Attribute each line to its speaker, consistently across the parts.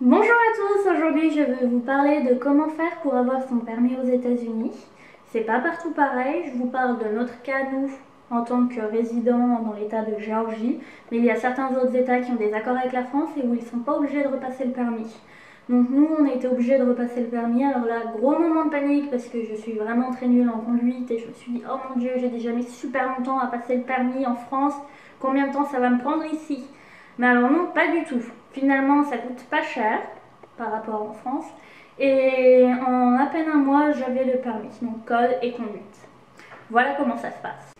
Speaker 1: Bonjour à tous, aujourd'hui je vais vous parler de comment faire pour avoir son permis aux États-Unis. C'est pas partout pareil, je vous parle de notre cas nous en tant que résidents dans l'état de Géorgie, mais il y a certains autres états qui ont des accords avec la France et où ils sont pas obligés de repasser le permis. Donc nous on a été obligés de repasser le permis, alors là gros moment de panique parce que je suis vraiment très nulle en conduite et je me suis dit oh mon dieu j'ai déjà mis super longtemps à passer le permis en France, combien de temps ça va me prendre ici? Mais alors non, pas du tout. Finalement, ça coûte pas cher par rapport en France. Et en à peine un mois, j'avais le permis, donc code et conduite. Voilà comment ça se passe.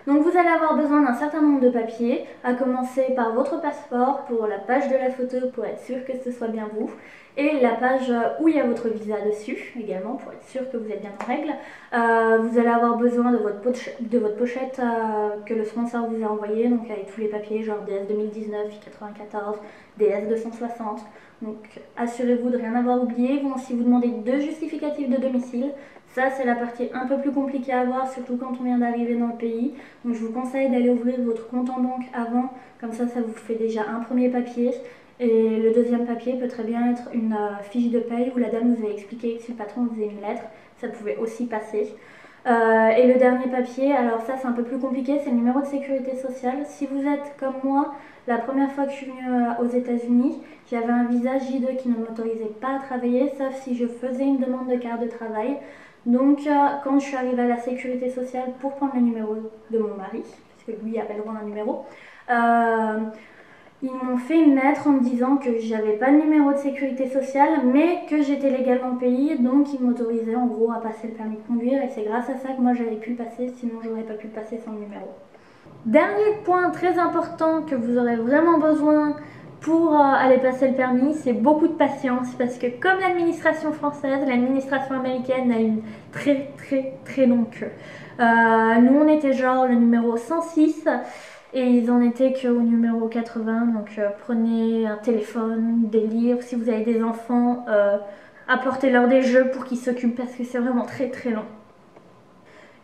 Speaker 1: Donc vous allez avoir besoin d'un certain nombre de papiers, à commencer par votre passeport pour la page de la photo pour être sûr que ce soit bien vous, et la page où il y a votre visa dessus également pour être sûr que vous êtes bien en règle. Vous allez avoir besoin de votre pochette que le sponsor vous a envoyé, donc avec tous les papiers genre DS 2019, I94, DS 260. Donc assurez-vous de rien avoir oublié. Ils vont aussi vous demander 2 justificatifs de domicile. Ça, c'est la partie un peu plus compliquée à avoir, surtout quand on vient d'arriver dans le pays. Donc je vous conseille d'aller ouvrir votre compte en banque avant, comme ça vous fait déjà un premier papier. Et le deuxième papier peut très bien être une fiche de paye où la dame vous a expliqué que si le patron faisait une lettre, ça pouvait aussi passer. Et le dernier papier, alors ça c'est un peu plus compliqué, c'est le numéro de sécurité sociale. Si vous êtes comme moi, la première fois que je suis venue aux États-Unis, j'avais un visa J2 qui ne m'autorisait pas à travailler, sauf si je faisais une demande de carte de travail. Donc quand je suis arrivée à la sécurité sociale pour prendre le numéro de mon mari, parce que lui avait le droit à un numéro, ils m'ont fait une lettre en me disant que j'avais pas le numéro de sécurité sociale, mais que j'étais légalement au pays, donc ils m'autorisaient en gros à passer le permis de conduire, et c'est grâce à ça que moi j'avais pu le passer, sinon j'aurais pas pu le passer sans le numéro. Dernier point très important que vous aurez vraiment besoin pour aller passer le permis, c'est beaucoup de patience parce que comme l'administration française, l'administration américaine a une très longue queue. Nous on était genre le numéro 106 et ils en étaient qu'au numéro 80, donc prenez un téléphone, des livres, si vous avez des enfants, apportez-leur des jeux pour qu'ils s'occupent parce que c'est vraiment très long.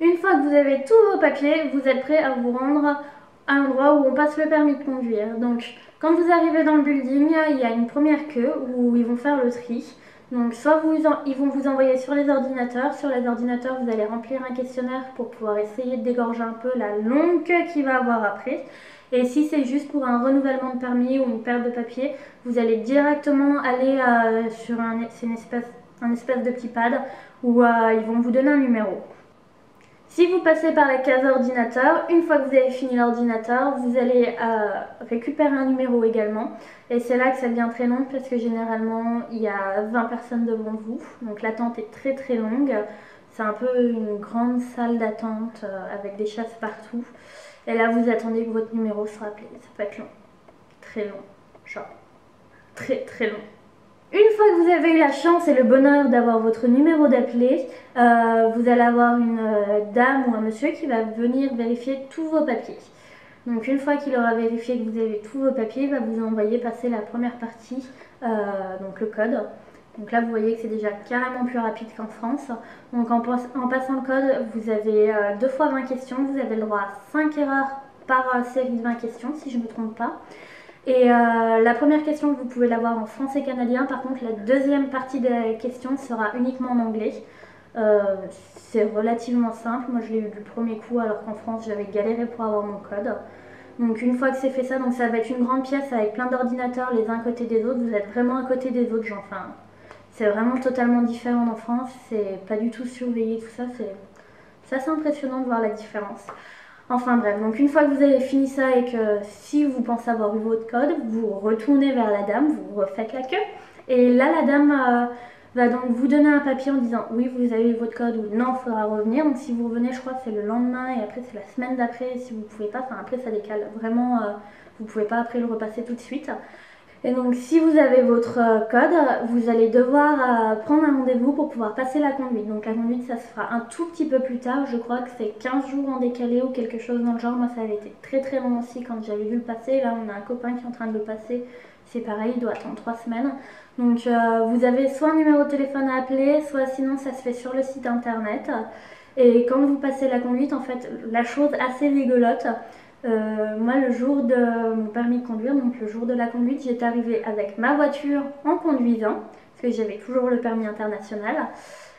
Speaker 1: Une fois que vous avez tous vos papiers, vous êtes prêt à vous rendre à l'endroit où on passe le permis de conduire. Donc quand vous arrivez dans le building, il y a une première queue où ils vont faire le tri. Donc soit ils vont vous envoyer sur les ordinateurs. Sur les ordinateurs, vous allez remplir un questionnaire pour pouvoir essayer de dégorger un peu la longue queue qu'il va avoir après. Et si c'est juste pour un renouvellement de permis ou une perte de papier, vous allez directement aller sur un espèce de petit pad où ils vont vous donner un numéro. Si vous passez par la case ordinateur, une fois que vous avez fini l'ordinateur, vous allez récupérer un numéro également. Et c'est là que ça devient très long parce que généralement il y a 20 personnes devant vous. Donc l'attente est très longue. C'est un peu une grande salle d'attente avec des chaises partout. Et là vous attendez que votre numéro soit appelé. Ça peut être long. Très long. Genre très long. Une fois que vous avez eu la chance et le bonheur d'avoir votre numéro d'appelé, vous allez avoir une dame ou un monsieur qui va venir vérifier tous vos papiers. Donc une fois qu'il aura vérifié que vous avez tous vos papiers, il va vous envoyer passer la première partie, donc le code. Donc là vous voyez que c'est déjà carrément plus rapide qu'en France. Donc en passant le code, vous avez 2 fois 20 questions, vous avez le droit à 5 erreurs par série de 20 questions si je ne me trompe pas. Et la première question, vous pouvez l'avoir en français canadien. Par contre, la deuxième partie de la question sera uniquement en anglais. C'est relativement simple. Moi, je l'ai eu du premier coup, alors qu'en France, j'avais galéré pour avoir mon code. Donc, une fois que c'est fait ça, donc ça va être une grande pièce avec plein d'ordinateurs les uns à côté des autres. Vous êtes vraiment à côté des autres. Enfin, c'est vraiment totalement différent en France. C'est pas du tout surveillé, tout ça. C'est assez impressionnant de voir la différence. Enfin bref, donc une fois que vous avez fini ça et que si vous pensez avoir eu votre code, vous retournez vers la dame, vous refaites la queue. Et là, la dame va donc vous donner un papier en disant oui, vous avez eu votre code ou non, il faudra revenir. Donc si vous revenez, je crois que c'est le lendemain et après c'est la semaine d'après. Si vous ne pouvez pas, enfin après ça décale. Vraiment, vous ne pouvez pas après le repasser tout de suite. Et donc si vous avez votre code, vous allez devoir prendre un rendez-vous pour pouvoir passer la conduite. Donc la conduite ça se fera un tout petit peu plus tard, je crois que c'est 15 jours en décalé ou quelque chose dans le genre. Moi ça avait été très long aussi quand j'avais dû le passer. Là on a un copain qui est en train de le passer, c'est pareil, il doit attendre 3 semaines. Donc vous avez soit un numéro de téléphone à appeler, soit sinon ça se fait sur le site internet. Et quand vous passez la conduite, en fait la chose assez rigolote, Moi, le jour de mon permis de conduire, donc le jour de la conduite, j'étais arrivée avec ma voiture en conduisant, parce que j'avais toujours le permis international.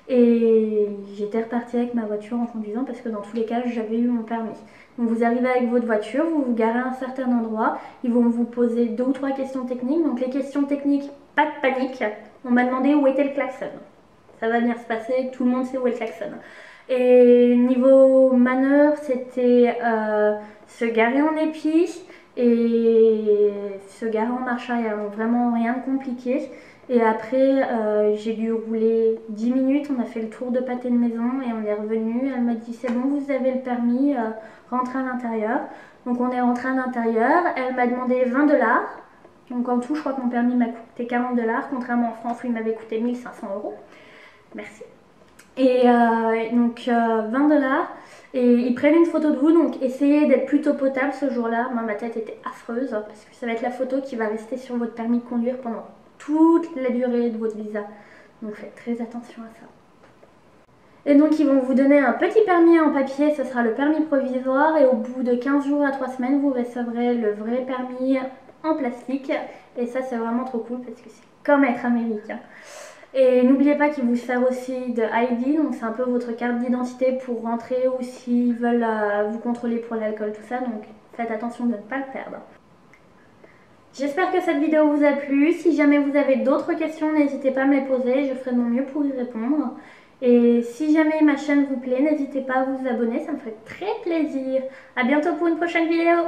Speaker 1: Et j'étais repartie avec ma voiture en conduisant parce que dans tous les cas, j'avais eu mon permis. Donc vous arrivez avec votre voiture, vous vous garez à un certain endroit, ils vont vous poser 2 ou 3 questions techniques. Donc les questions techniques, pas de panique. On m'a demandé où était le klaxon. Ça va bien se passer, tout le monde sait où est le klaxon. Et niveau manœuvre, c'était se garer en épi et se garer en marche arrière. Donc vraiment rien de compliqué. Et après, j'ai dû rouler 10 minutes, on a fait le tour de pâté de maison et on est revenu. Elle m'a dit c'est bon, vous avez le permis, rentrez à l'intérieur. Donc on est rentré à l'intérieur, elle m'a demandé 20 $. Donc en tout, je crois que mon permis m'a coûté 40 $, contrairement en France où il m'avait coûté 1500 €. Merci. Et donc 20 $. Et ils prennent une photo de vous, donc essayez d'être plutôt potable ce jour-là. Moi, ma tête était affreuse parce que ça va être la photo qui va rester sur votre permis de conduire pendant toute la durée de votre visa. Donc faites très attention à ça. Et donc ils vont vous donner un petit permis en papier, ce sera le permis provisoire. Et au bout de 15 jours à 3 semaines, vous recevrez le vrai permis en plastique. Et ça, c'est vraiment trop cool parce que c'est comme être américain. Et n'oubliez pas qu'ils vous servent aussi de ID, donc c'est un peu votre carte d'identité pour rentrer ou s'ils veulent vous contrôler pour l'alcool, tout ça. Donc faites attention de ne pas le perdre. J'espère que cette vidéo vous a plu. Si jamais vous avez d'autres questions, n'hésitez pas à me les poser, je ferai de mon mieux pour y répondre. Et si jamais ma chaîne vous plaît, n'hésitez pas à vous abonner, ça me ferait très plaisir. A bientôt pour une prochaine vidéo.